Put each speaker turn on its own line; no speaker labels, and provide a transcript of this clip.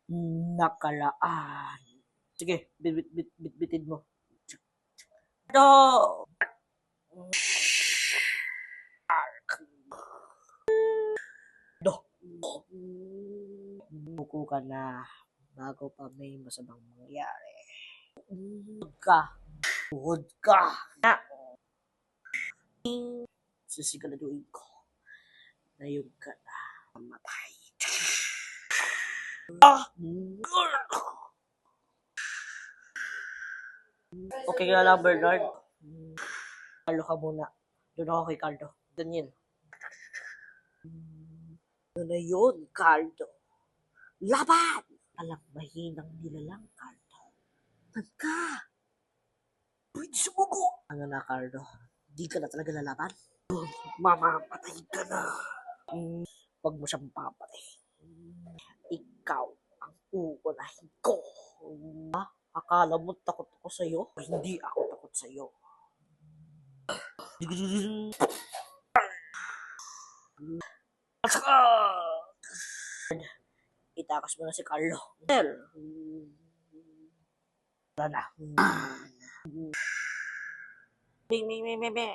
nakaraan. Sige, bitbitin mo. Cardo! Do. Buko ka na bago pa may masamang mangyari. Tuhod ka. Na. Sisiguraduhin ko na yung ka na mamatay. Okay ka lang, Bernard. Carlo ka muna. Doon ako kay Carlo. Daniel. Ano na yun, Carlo? Laban! Alam, mahinang nilalang, Carlo. Nagka! Pwede sumuko! Ano na, Carlo? Di ka na talaga lalaban? Mamamatay ka na. Huwag mo siyang papatay. Ikaw ang uunahin ko. Akala mo takot ako sa'yo? Hindi ako takot sa'yo. Saka! Itakas mo na si Carlo. Wala na. Me.